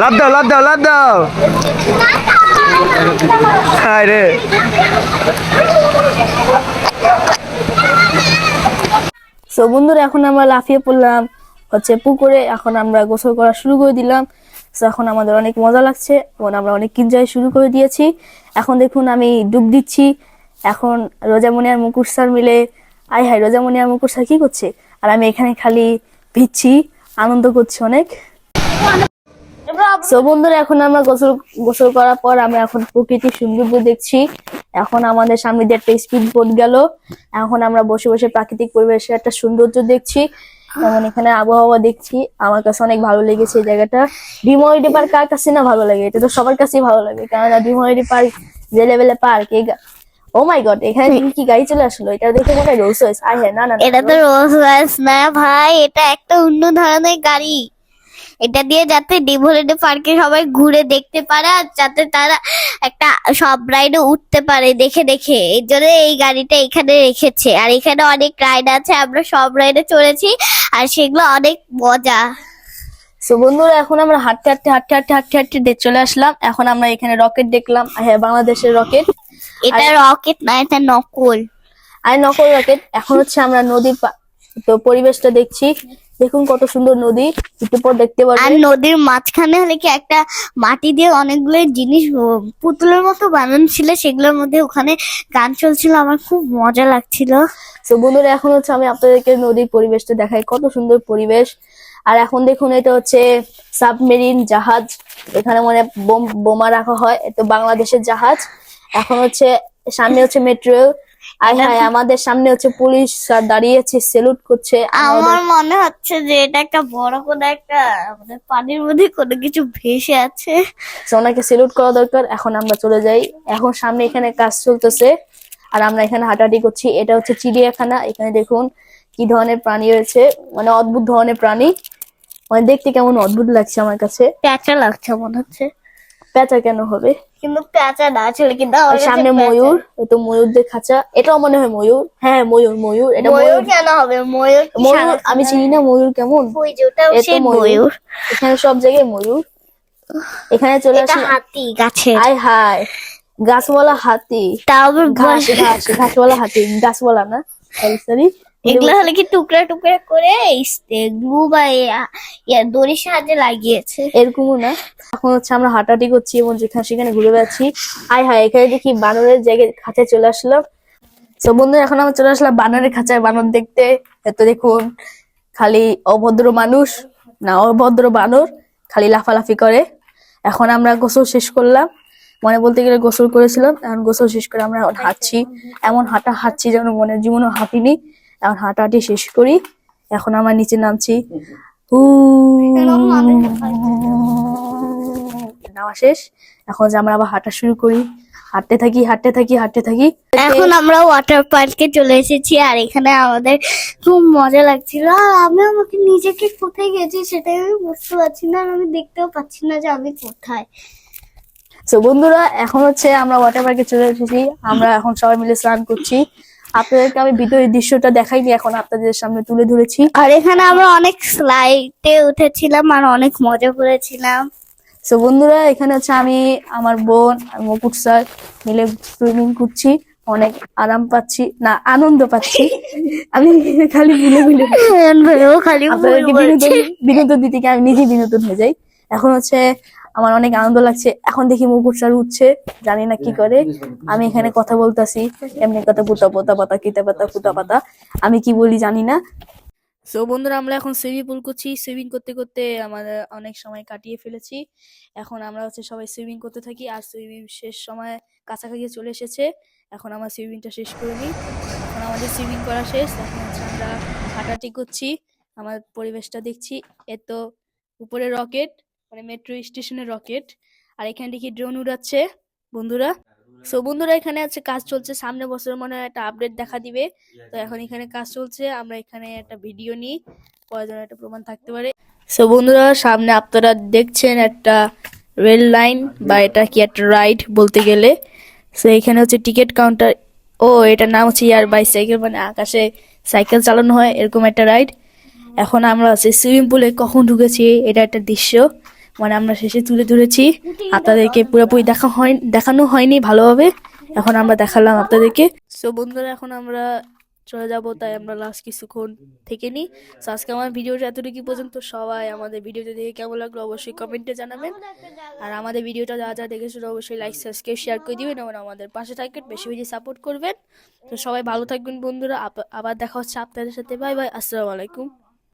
লাভ দাও লাভ দাও লাভ দাও হায় রে সো বন্ধুরা এখন আমরা লাফিয়ে পড়লাম হচ্ছে পুকুরে। এখন আমরা গোসল করা শুরু করে দিলাম। সো এখন আমাদের অনেক মজা লাগছে এবং আমরা অনেক এনজয় শুরু করে দিয়েছি। এখন দেখুন আমি ডুব দিচ্ছি। এখন রোজামণি আর মুকুট স্যার মিলে আয় হায় রোজামণি আর মুকুট স্যার কি করছে, আর আমি এখানে খালি ভিজছি, আনন্দ করছি অনেক। সো বন্ধুরা এখন আমরা গোসল করার পর আমরা এখন প্রকৃতির সৌন্দর্য দেখছি। এখন আমাদের সামনে দিয়ে একটা স্পিড বোট গেল। এখন আমরা বসে বসে প্রাকৃতিক পরিবেশের একটা সৌন্দর্য দেখছি এবং এখানে আবহাওয়া দেখছি। আমার কাছে অনেক ভালো লেগেছে এই জায়গাটা। ডিমোরিডি পার্ক কার কাছে না ভালো লাগে, এটা তো সবার কাছেই ভালো লাগে, কারণ ডিমোরিডি পার্ক যে লেভেলে পার্ক। ও মাই গড, এখানে কি গাড়ি চলে আসলো, এটা দেখে মনে হয় রোলস রয়েস। আয় হ্যাঁ, না না না, এটা তো রোলস রয়েস না ভাই, এটা একটা অন্য ধরনের গাড়ি। এটা দিয়ে যাতে ডিভোলেডে পার্কে সবাই ঘুরে দেখতে পারে আর যাতে তারা একটা সব রাইডে উঠতে পারে দেখে দেখে, এই জন্য এই গাড়িটা এখানে রেখেছে। আর এখানে অনেক রাইড আছে, আমরা সব রাইডে চড়েছি আর সেগুলো অনেক মজা। সো বন্ধুরা এখন আমরা হাঁটতে হাঁটতে হাঁটতে হাঁটতে হাঁটতে হাঁটতে চলে আসলাম। এখন আমরা এখানে রকেট দেখলাম। হ্যাঁ, বাংলাদেশের রকেট। এটা রকেট না, এটা নকল। আর নকল রকেট। এখন হচ্ছে আমরা নদীর তো পরিবেশটা দেখছি। দেখুন কত সুন্দর নদী, একটু পর দেখতে আর পারবেন। নদীর মাঝখানে হলে কি একটা মাটি দিয়ে অনেকগুলো জিনিস পুতুলের মতো বানানো ছিল, সেগুলোর মধ্যে ওখানে গান চলছিল, আমার খুব মজা লাগছিল। তো বন্ধুরা এখন হচ্ছে আমি আপনাদেরকে নদীর পরিবেশটা দেখাই, কত সুন্দর পরিবেশ। আর এখন দেখুন এটা হচ্ছে সাবমেরিন জাহাজ, এখানে মানে বোমা রাখা হয়, এটা বাংলাদেশের জাহাজ। এখন হচ্ছে সামনে হচ্ছে মেট্রো। আয় হায়, আমাদের সামনে হচ্ছে পুলিশ স্যার দাঁড়িয়েছে, সেলুট করছে। আমার মনে হচ্ছে যে এটা একটা বড় কোনো একটা মানে পানির মধ্যে কোনো কিছু ভেসে আছে। তো ওনাকে সেলুট করা দরকার। এখন আমরা চলে যাই। এখন সামনে এখানে কাজ চলতেছে আর আমরা এখানে হাঁটাহাঁটি করছি। এটা হচ্ছে চিড়িয়াখানা। এখানে দেখুন কি ধরনের প্রাণী রয়েছে, মানে অদ্ভুত ধরনের প্রাণী, মানে দেখতে কেমন অদ্ভুত লাগছে আমার কাছে। প্যাঁচা লাগছে মনে হচ্ছে, পেঁচা কেন হবে? কিন্তু প্যাঁচা না ছিল, কিন্তু আর সামনে ময়ূর, তো ময়ূরদের খাঁচা, এটাও মনে হয় ময়ূর। হ্যাঁ ময়ূর, ময়ূর। এটা ময়ূর কেন হবে? ময়ূর ময়ূর আমি চিনি না, ময়ূর কেমন? ওই যে ওটা এ তো সেই ময়ূর। ময়ূর। এখানে সব জায়গায় ময়ূর। এখানে চলে এটা আসি। হাতি গাছের। আয় হায়, গাছওয়ালা হাতি। তাও আবার ঘাসওয়ালা হাতি, গাছওয়ালা না, সরি সরি। এগুলো হলে কি টুকরা টুকরা করে গ্লু বা দড়ির সাহায্যে লাগিয়েছে। এরকমও না। এখন হচ্ছে আমরা হাঁটাহাঁটি করছি এবং যেখানে সেখানে ঘুরে বেড়াচ্ছি। আয় হায়, এখানে দেখি বানরের জায়গায় খাঁচায় চলে আসলাম। তো বন্ধুরা এখন আমরা চলে আসলাম বানরের খাঁচায় বানর দেখতে। এত দেখুন খালি অভদ্র মানুষ, না অভদ্র বানর, খালি লাফালাফি করে। এখন আমরা গোসল শেষ করলাম, মানে বলতে গেলে গোসল করেছিলাম। এখন গোসল শেষ করে আমরা এখন হাঁটছি, এমন হাঁটছি যেন মনে জীবনও হাঁটিনি। এখন হাঁটাহাঁটি শেষ করি, এখন আমরা নিচে নামছি। নামা শেষ। এখন যে আমরা আবার হাঁটা শুরু করি, হাঁটতে থাকি হাঁটতে থাকি হাঁটতে থাকি। এখন আমরা ওয়াটার পার্কে চলে এসেছি আর এখানে আমাদের খুব মজা লাগছিল। আর আমি আমাকে নিজেকে কোথায় গেছি সেটাই আমি বুঝতে পারছি না, আর আমি দেখতেও পাচ্ছি না যে আমি কোথায়। তো বন্ধুরা এখন হচ্ছে আমরা ওয়াটার পার্কে চলে এসেছি। আমরা এখন সবাই মিলে স্নান করছি। আপনাদেরকে আমি ভিতরের দৃশ্যটা দেখাইনি, এখন আপনাদের সামনে তুলে ধরেছি। আর এখানে আমরা অনেক স্লাইডে উঠেছিলাম আর অনেক মজা করেছিলাম। তো বন্ধুরা এখানে হচ্ছে আমি, আমার বোন আর মুকুট স্যার মিলে সুইমিং করছি, অনেক আরাম পাচ্ছি, না আনন্দ পাচ্ছি। আমি খালি খালি আপনাদেরকে বিনোদন দিতে গিয়ে আমি নিজেই বিনোদন হয়ে যাই। এখন হচ্ছে আমার অনেক আনন্দ লাগছে। এখন দেখি মুকুট স্যার উঠছে, জানি না কি করে। আমি এখানে কথা বলতাছি, এমনি কথা পুতা পোতা পাতা কিতা পাতা পুতা পাতা, আমি কি বলি জানি না। সো বন্ধুরা আমরা এখন সুইমিং পুল করছি। সুইমিং করতে করতে আমাদের অনেক সময় কাটিয়ে ফেলেছি। এখন আমরা হচ্ছে সবাই সুইমিং করতে থাকি আর সুইমিং শেষ সময় কাছাকাছি চলে এসেছে। এখন আমরা সুইমিংটা শেষ করে নিই। এখন আমাদের সুইমিং করা শেষ। এখন হচ্ছে আমরা হাঁটাহাঁটি করছি, আমার পরিবেশটা দেখছি। এত উপরে রকেট, মানে মেট্রো স্টেশনের রকেট, আর এখানে দেখি ড্রোন উড়াচ্ছে বন্ধুরা। সো বন্ধুরা এখানে আছে কাজ চলছে, সামনে বছর মনে হয় একটা আপডেট দেখা দিবে। তো এখন এখানে কাজ চলছে, আমরা এখানে একটা ভিডিও নিই, প্রয়োজন একটা প্রমাণ থাকতে পারে। সো বন্ধুরা সামনে আপনারা দেখছেন একটা রেল লাইন, বা এটা কি একটা রাইড বলতে গেলে। সো এখানে হচ্ছে টিকিট কাউন্টার। ও এটার নাম হচ্ছে এয়ার বাইসাইকেল, মানে আকাশে সাইকেল চালানো হয় এরকম একটা রাইড। এখন আমরা আছি সুইমিং পুলে, কখন ঢুকেছি এটা একটা দৃশ্য, মানে আমরা শেষে তুলে ধরেছি, আপনাদেরকে পুরোপুরি দেখানো হয়নি ভালোভাবে, এখন আমরা দেখালাম আপনাদেরকে। সো বন্ধুরা এখন আমরা চলে যাব, তাই আমরা লাস্ট কিছুক্ষণ থেকে নিই। সো আজকে আমার ভিডিওটা এতটুকু পর্যন্ত। সবাই আমাদের ভিডিওটা দেখে কেমন লাগলো অবশ্যই কমেন্টে জানাবেন, আর আমাদের ভিডিওটা যারা যারা দেখেছেন অবশ্যই লাইক সাবস্ক্রাইব শেয়ার করে দিবেন এবং আমাদের পাশে থাকবেন, বেশি বেশি সাপোর্ট করবেন। তো সবাই ভালো থাকবেন বন্ধুরা, আবার দেখা হচ্ছে আপনাদের সাথে। বাই বাই, আসসালামু আলাইকুম।